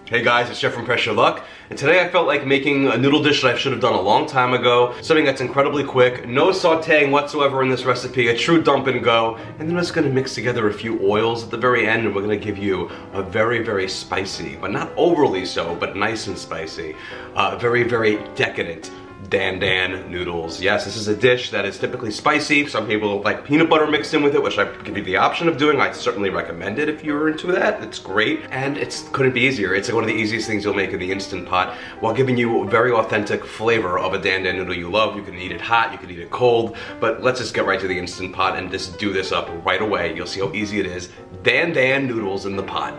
Hey guys, it's Jeff from Press Your Luck, and today I felt like making a noodle dish that I should have done a long time ago. Something that's incredibly quick, no sauteing whatsoever in this recipe, a true dump and go. And then I'm just gonna mix together a few oils at the very end, and we're gonna give you a very, very spicy, but not overly so, but nice and spicy, very, very decadent Dan Dan noodles. Yes, this is a dish that is typically spicy. Some people like peanut butter mixed in with it, which I give you the option of doing. I certainly recommend it if you're into that. It's great, and it couldn't be easier. It's one of the easiest things you'll make in the Instant Pot while giving you a very authentic flavor of a Dan Dan noodle you love. You can eat it hot, you can eat it cold, but let's just get right to the Instant Pot and just do this up right away. You'll see how easy it is. Dan Dan noodles in the pot.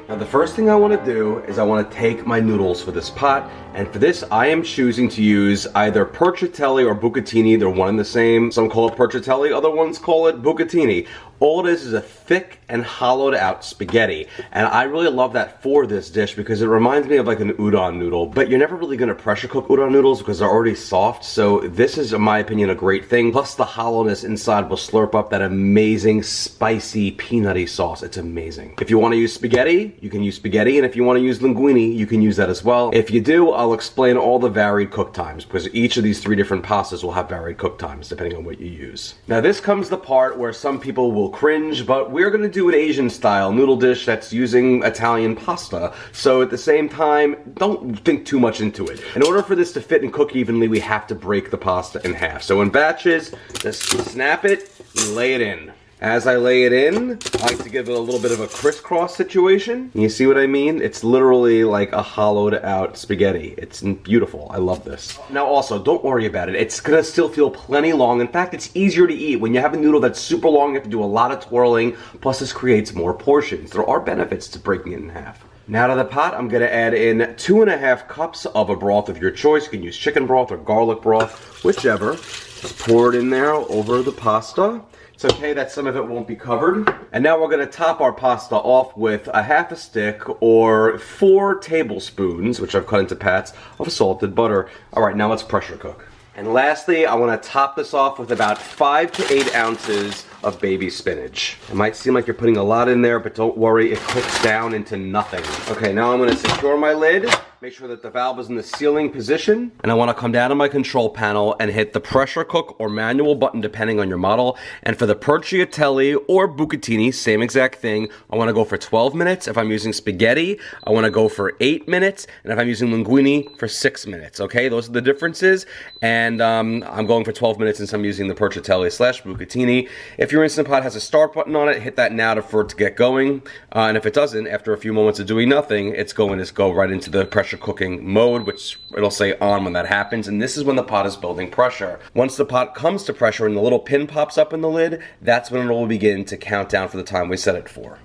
Now the first thing I want to do is I want to take my noodles for this pot, and for this I am choosing to use either perciatelli or bucatini. They're one and the same. Some call it perciatelli, other ones call it bucatini. All it is a thick and hollowed out spaghetti, and I really love that for this dish because it reminds me of like an udon noodle, but you're never really going to pressure cook udon noodles because they're already soft, so this is in my opinion a great thing. Plus the hollowness inside will slurp up that amazing spicy peanutty sauce. It's amazing. If you want to use spaghetti, you can use spaghetti, and if you want to use linguine, you can use that as well. If you do, I'll explain all the varied cook times because each of these three different pastas will have varied cook times depending on what you use. Now this comes the part where some people will cringe, but we're going to do an Asian style noodle dish that's using Italian pasta, so at the same time, don't think too much into it. In order for this to fit and cook evenly, we have to break the pasta in half. So in batches, just snap it and lay it in. As I lay it in, I like to give it a little bit of a crisscross situation. You see what I mean? It's literally like a hollowed out spaghetti. It's beautiful. I love this. Now also, don't worry about it. It's gonna still feel plenty long. In fact, it's easier to eat. When you have a noodle that's super long, you have to do a lot of twirling. Plus this creates more portions. There are benefits to breaking it in half. Now to the pot, I'm gonna add in 2½ cups of a broth of your choice. You can use chicken broth or garlic broth, whichever. Just pour it in there over the pasta. It's okay that some of it won't be covered. And now we're gonna top our pasta off with ½ stick or 4 tablespoons, which I've cut into pats, of salted butter. All right, now let's pressure cook. And lastly, I wanna top this off with about 5 to 8 ounces of baby spinach. It might seem like you're putting a lot in there, but don't worry, it cooks down into nothing. Okay, now I'm gonna secure my lid. Make sure that the valve is in the sealing position, and I want to come down to my control panel and hit the pressure cook or manual button depending on your model. And for the perciatelli or bucatini, same exact thing, I want to go for 12 minutes. If I'm using spaghetti, I want to go for 8 minutes, and if I'm using linguine, for 6 minutes. Okay, those are the differences, and I'm going for 12 minutes since I'm using the perciatelli / bucatini. If your Instant Pot has a start button on it, hit that now for it to get going, and if it doesn't, after a few moments of doing nothing, it's going to go right into the pressure cooking mode, which it'll say on when that happens, and this is when the pot is building pressure. Once the pot comes to pressure and the little pin pops up in the lid, that's when it will begin to count down for the time we set it for.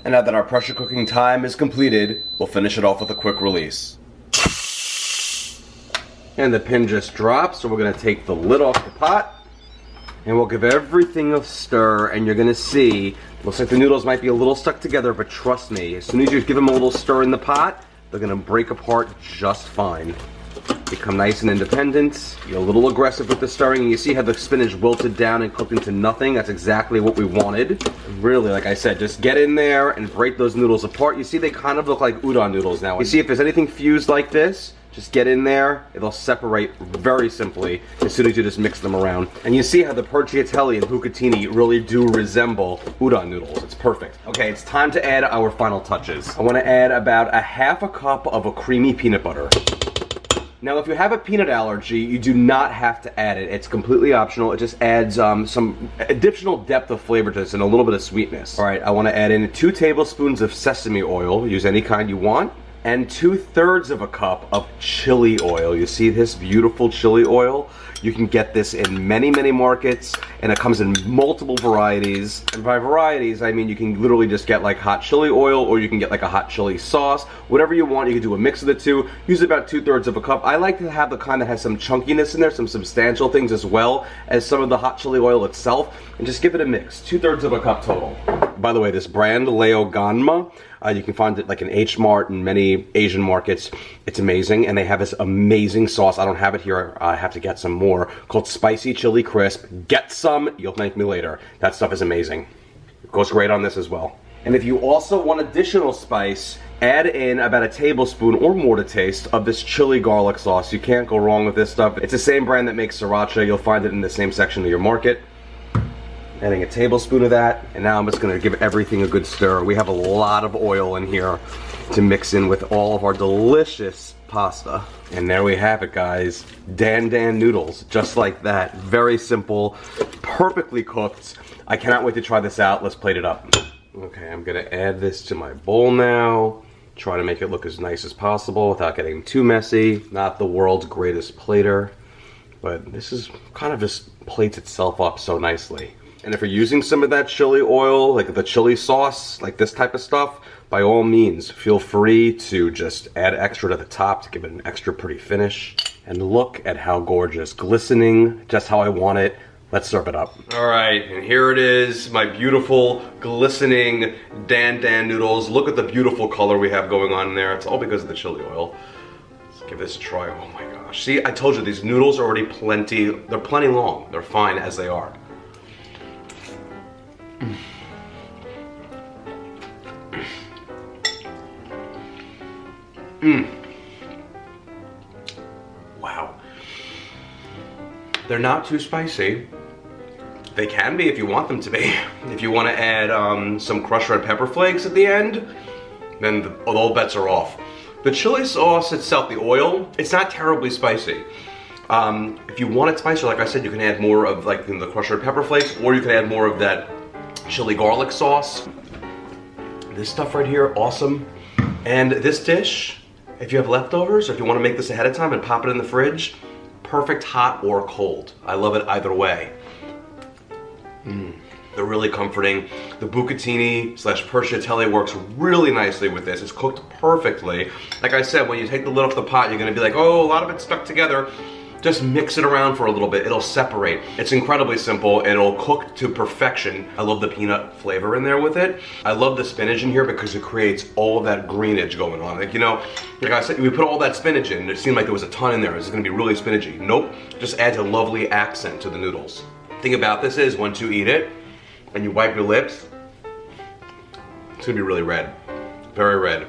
And now that our pressure cooking time is completed, we'll finish it off with a quick release. And the pin just dropped, so we're going to take the lid off the pot, and we'll give everything a stir, and you're going to see, looks like the noodles might be a little stuck together, but trust me, as soon as you give them a little stir in the pot, they're gonna break apart just fine. Become nice and independent. You're a little aggressive with the stirring, and you see how the spinach wilted down and cooked into nothing. That's exactly what we wanted. Really, like I said, just get in there and break those noodles apart. You see they kind of look like udon noodles now. You see if there's anything fused like this, just get in there, it'll separate very simply as soon as you just mix them around. And you see how the perciatelli and bucatini really do resemble udon noodles. It's perfect. Okay, it's time to add our final touches. I want to add about ½ cup of a creamy peanut butter. Now, if you have a peanut allergy, you do not have to add it. It's completely optional. It just adds some additional depth of flavor to this and a little bit of sweetness. All right, I want to add in 2 tablespoons of sesame oil. Use any kind you want. And 2/3 of a cup of chili oil. You see this beautiful chili oil? You can get this in many, many markets, and it comes in multiple varieties. And by varieties, I mean you can literally just get like hot chili oil, or you can get like a hot chili sauce. Whatever you want, you can do a mix of the two. Use about 2/3 of a cup. I like to have the kind that has some chunkiness in there, some substantial things as well as some of the hot chili oil itself, and just give it a mix. 2/3 of a cup total. By the way, this brand, Leo Ganma, you can find it like in H Mart and many Asian markets. It's amazing, and they have this amazing sauce. I don't have it here. I have to get some more, called Spicy Chili Crisp. Get some. You'll thank me later. That stuff is amazing. It goes great on this as well. And if you also want additional spice, add in about a tablespoon or more to taste of this chili garlic sauce. You can't go wrong with this stuff. It's the same brand that makes sriracha. You'll find it in the same section of your market. Adding a tablespoon of that, and now I'm just gonna give everything a good stir. We have a lot of oil in here to mix in with all of our delicious pasta. And there we have it, guys. Dan Dan noodles, just like that. Very simple, perfectly cooked. I cannot wait to try this out. Let's plate it up. Okay, I'm gonna add this to my bowl now. Try to make it look as nice as possible without getting too messy. Not the world's greatest plater, but this is kind of just plates itself up so nicely. And if you're using some of that chili oil, like the chili sauce, like this type of stuff, by all means, feel free to just add extra to the top to give it an extra pretty finish. And look at how gorgeous, glistening, just how I want it. Let's serve it up. All right, and here it is, my beautiful, glistening Dan Dan noodles. Look at the beautiful color we have going on in there. It's all because of the chili oil. Let's give this a try. Oh my gosh. See, I told you, these noodles are already plenty, they're plenty long. They're fine as they are. Wow. They're not too spicy. They can be if you want them to be. If you want to add some crushed red pepper flakes at the end, then all bets are off. The chili sauce itself, the oil, it's not terribly spicy. If you want it spicy, like I said, you can add more of like the crushed red pepper flakes, or you can add more of that chili garlic sauce. This stuff right here, awesome. And this dish, if you have leftovers, or if you want to make this ahead of time and pop it in the fridge, perfect hot or cold. I love it either way. They're really comforting. The bucatini / perciatelli works really nicely with this. It's cooked perfectly. Like I said, when you take the lid off the pot, you're gonna be like, oh, a lot of it's stuck together. Just mix it around for a little bit. It'll separate. It's incredibly simple. It'll cook to perfection. I love the peanut flavor in there with it. I love the spinach in here because it creates all of that greenage going on. Like, you know, like I said, we put all that spinach in. It seemed like there was a ton in there. It's gonna be really spinachy. Nope, just adds a lovely accent to the noodles. Thing about this is, once you eat it and you wipe your lips, it's gonna be really red. Very red.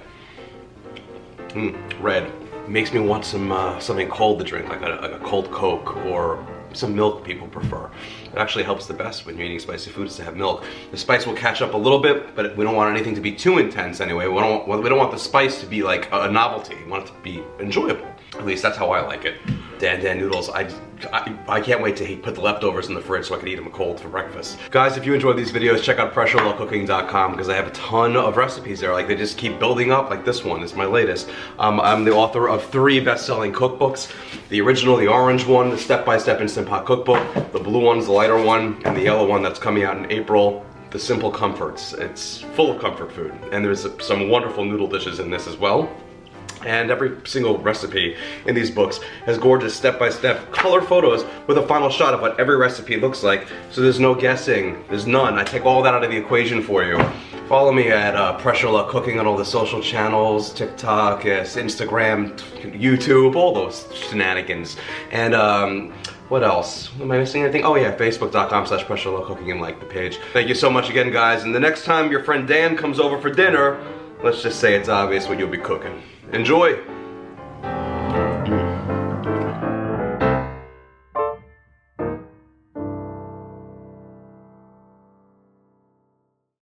Red. Makes me want some something cold to drink, like a cold Coke or some milk people prefer. It actually helps the best when you're eating spicy foods to have milk. The spice will catch up a little bit, but we don't want anything to be too intense anyway. We don't want the spice to be like a novelty. We want it to be enjoyable. At least that's how I like it. Dan Dan noodles, I can't wait to put the leftovers in the fridge so I can eat them cold for breakfast. Guys, if you enjoyed these videos, check out PressureLuckCooking.com because I have a ton of recipes there. Like, they just keep building up, like this one is my latest. I'm the author of 3 best-selling cookbooks. The original, the orange one, the step-by-step Instant Pot cookbook. The blue one's the lighter one, and the yellow one that's coming out in April. The Simple Comforts. It's full of comfort food. And there's some wonderful noodle dishes in this as well. And every single recipe in these books has gorgeous step-by-step color photos with a final shot of what every recipe looks like. So there's no guessing, there's none. I take all that out of the equation for you. Follow me at Pressure Luck Cooking on all the social channels, TikTok, Instagram, YouTube, all those shenanigans. And what else? Am I missing anything? Oh yeah, Facebook.com/PressureLuckCooking and like the page. Thank you so much again, guys. And the next time your friend Dan comes over for dinner, let's just say it's obvious what you'll be cooking. Enjoy!